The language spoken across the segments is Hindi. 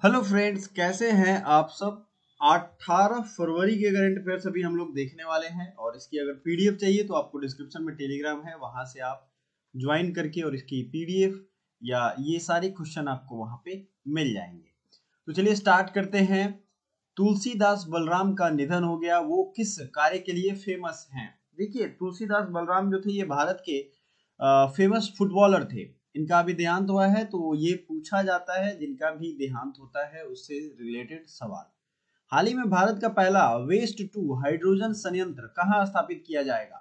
हेलो फ्रेंड्स, कैसे हैं आप सब। 18 फरवरी के करंट अफेयर्स अभी हम लोग देखने वाले हैं और इसकी अगर पीडीएफ चाहिए तो आपको डिस्क्रिप्शन में टेलीग्राम है, वहां से आप ज्वाइन करके और इसकी पीडीएफ या ये सारे क्वेश्चन आपको वहां पे मिल जाएंगे। तो चलिए स्टार्ट करते हैं। तुलसीदास बलराम का निधन हो गया। वो किस कार्य के लिए फेमस हैं? देखिए, तुलसीदास बलराम जो थे ये भारत के फेमस फुटबॉलर थे। इनका भी देहांत हुआ है, तो ये पूछा जाता है जिनका भी देहांत होता है उससे रिलेटेड सवाल। हाल ही में भारत का पहला वेस्ट टू हाइड्रोजन संयंत्र कहाँ स्थापित किया जाएगा?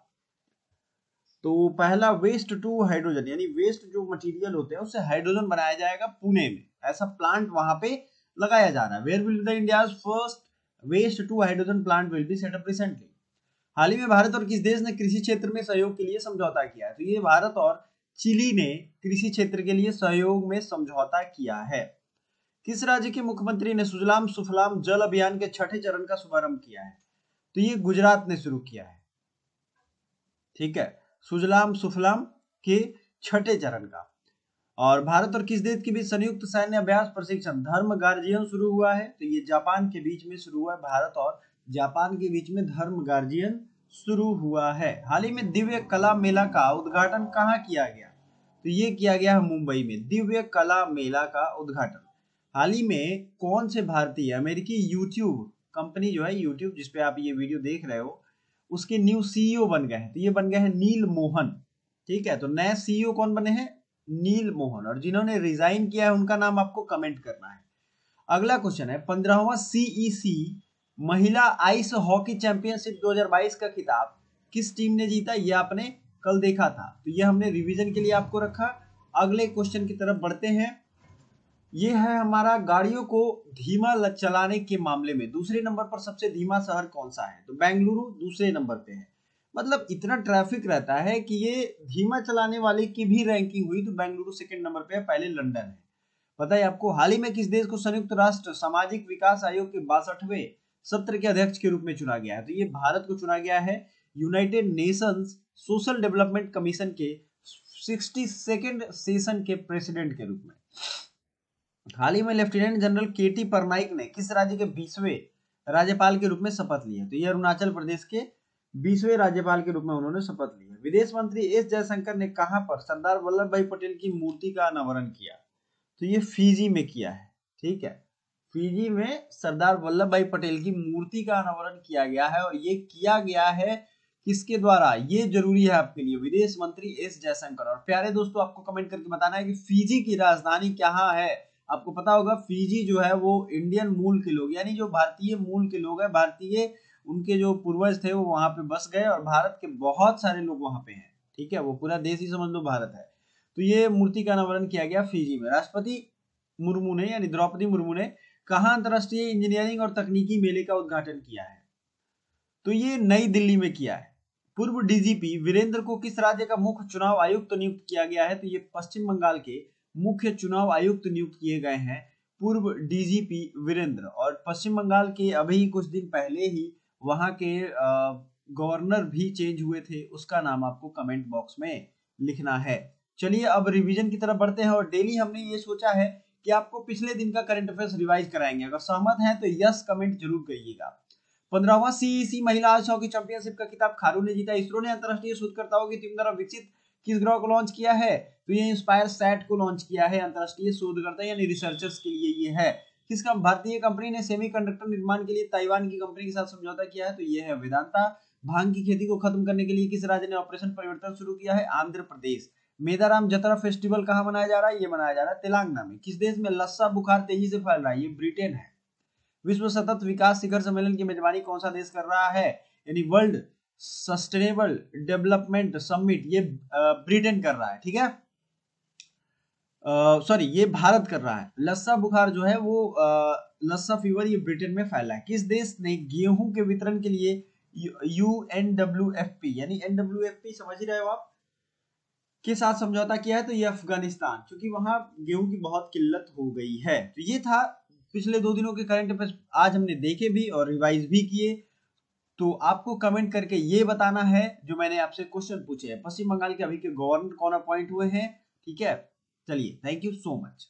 तो पहला वेस्ट टू हाइड्रोजन यानी वेस्ट जो मटेरियल होते हैं उससे हाइड्रोजन बनाया जाएगा पुणे में। ऐसा प्लांट वहां पे लगाया जा रहा है। Where will the India's first waste to hydrogen plant will be set up recently. हाल ही में भारत और किस देश ने कृषि क्षेत्र में सहयोग के लिए समझौता किया है? तो ये भारत और चिली ने कृषि क्षेत्र के लिए सहयोग में समझौता किया है। किस राज्य के मुख्यमंत्री ने सुजलाम सुफलाम जल अभियान के छठे चरण का शुभारंभ किया है? तो ये गुजरात ने शुरू किया है। ठीक है, सुजलाम सुफलाम के छठे चरण का। और भारत और किस देश के बीच संयुक्त सैन्य अभ्यास प्रशिक्षण धर्म गार्जियन शुरू हुआ है? तो ये जापान के बीच में शुरू हुआ है। भारत और जापान के बीच में धर्म गार्जियन शुरू हुआ है। हाल ही में दिव्य कला मेला का उद्घाटन कहाँ किया गया? तो ये किया गया है मुंबई में, दिव्य कला मेला का उद्घाटन। हाल ही में कौन से भारतीय अमेरिकी यूट्यूब कंपनी जो है, यूट्यूब जिसपे आप ये वीडियो देख रहे हो, उसके न्यू सीईओ बन गए हैं? तो ये बन गए हैं नील मोहन। ठीक है, तो नए सीईओ कौन बने हैं? नील मोहन। और जिन्होंने रिजाइन किया है उनका नाम आपको कमेंट करना है। अगला क्वेश्चन है, 15वां सीईसी महिला आइस हॉकी चैंपियनशिप 2022 का खिताब किस टीम ने जीता? ये आपने कल देखा था, तो ये हमने रिवीजन के लिए आपको रखा। अगले क्वेश्चन की तरफ बढ़ते हैं। ये है हमारा गाड़ियों को धीमा चलाने के मामले में दूसरे नंबर पर सबसे धीमा शहर कौन सा है? तो बेंगलुरु दूसरे नंबर पे है। मतलब इतना ट्रैफिक रहता है कि ये धीमा चलाने वाले की भी रैंकिंग हुई तो बेंगलुरु सेकंड नंबर पे है, पहले लंदन है। पता है आपको? हाल ही में किस देश को संयुक्त राष्ट्र सामाजिक विकास आयोग के 62वें सत्र के अध्यक्ष के रूप में चुना गया है? तो ये भारत को चुना गया है United Nations social development commission के 62nd सेशन के प्रेसिडेंट के रूप में। हाल ही में लेफ्टिनेंट जनरल केटी परनाइक ने किस राज्य के 20वें राज्यपाल के रूप में शपथ ली है? तो ये अरुणाचल प्रदेश के 20वें राज्यपाल के रूप में उन्होंने शपथ ली है। विदेश मंत्री एस जयशंकर ने कहां पर सरदार वल्लभ भाई पटेल की मूर्ति का अनावरण किया? तो ये फिजी में किया है। ठीक है, फिजी में सरदार वल्लभ भाई पटेल की मूर्ति का अनावरण किया गया है। और ये किया गया है किसके द्वारा? ये जरूरी है आपके लिए, विदेश मंत्री एस जयशंकर। और प्यारे दोस्तों, आपको कमेंट करके बताना है कि फिजी की राजधानी कहाँ है। आपको पता होगा फिजी जो है वो इंडियन मूल के लोग यानी जो भारतीय मूल के लोग हैं, भारतीय उनके जो पूर्वज थे वो वहां पे बस गए और भारत के बहुत सारे लोग वहां पे हैं। ठीक है, वो पूरा देश ही समझ लो भारत है। तो ये मूर्ति का अनावरण किया गया फिजी में। राष्ट्रपति मुर्मू ने यानी द्रौपदी मुर्मू ने कहा अंतरराष्ट्रीय इंजीनियरिंग और तकनीकी मेले का उद्घाटन किया है? तो ये नई दिल्ली में किया है। पूर्व डीजीपी वीरेंद्र को किस राज्य का मुख्य चुनाव आयुक्त नियुक्त किया गया है? तो ये पश्चिम बंगाल के मुख्य चुनाव आयुक्त नियुक्त किए गए हैं पूर्व डीजीपी वीरेंद्र। और पश्चिम बंगाल के अभी कुछ दिन पहले ही वहां के गवर्नर भी चेंज हुए थे, उसका नाम आपको कमेंट बॉक्स में लिखना है। चलिए अब रिवीजन की तरफ बढ़ते हैं। और डेली हमने ये सोचा है कि आपको पिछले दिन का करंट अफेयर्स रिवाइज कराएंगे। अगर सहमत हैं तो यस कमेंट जरूर करिएगा। 15वां सीईसी महिला आइस हॉकी चैंपियनशिप का खिताब खारू ने जीता। इसरो ने अंतरराष्ट्रीय शोधकर्ताओं की टीम द्वारा विकसित किस ग्रह को लॉन्च किया है? तो ये इंस्पायर सैट को लॉन्च किया है। अंतरराष्ट्रीय शोधकर्ता यानी रिसर्चर्स के लिए ये है। किस भारतीय कंपनी ने सेमीकंडक्टर निर्माण के लिए ताइवान की कंपनी के साथ समझौता किया है? तो ये है वेदांता। भांग की खेती को खत्म करने के लिए किस राज्य ने ऑपरेशन परिवर्तन शुरू किया है? आंध्र प्रदेश। मेदाराम जतरा फेस्टिवल कहाँ मनाया जा रहा है? ये मनाया जा रहा है तेलंगाना में। किस देश में लस्सा बुखार तेजी से फैल रहा है? ये ब्रिटेन है। विश्व सतत विकास शिखर सम्मेलन की मेजबानी कौन सा देश कर रहा है? यानी वर्ल्ड सस्टेनेबल डेवलपमेंट समिट, ये ब्रिटेन कर रहा है। ठीक है, सॉरी ये भारत कर रहा है। लस्सा बुखार जो है वो लस्सा फीवर, ये ब्रिटेन में फैला है। किस देश ने गेहूं के वितरण के लिए UNWFP यानी NWFP समझ ही रहे हो आप के साथ समझौता किया है? तो ये अफगानिस्तान, क्योंकि वहां गेहूं की बहुत किल्लत हो गई है। तो ये था पिछले 2 दिनों के करंट अफेयर्स। आज हमने देखे भी और रिवाइज भी किए। तो आपको कमेंट करके ये बताना है जो मैंने आपसे क्वेश्चन पूछे हैं। पश्चिम बंगाल के अभी के गवर्नर कौन अपॉइंट हुए हैं? ठीक है, चलिए, थैंक यू सो मच।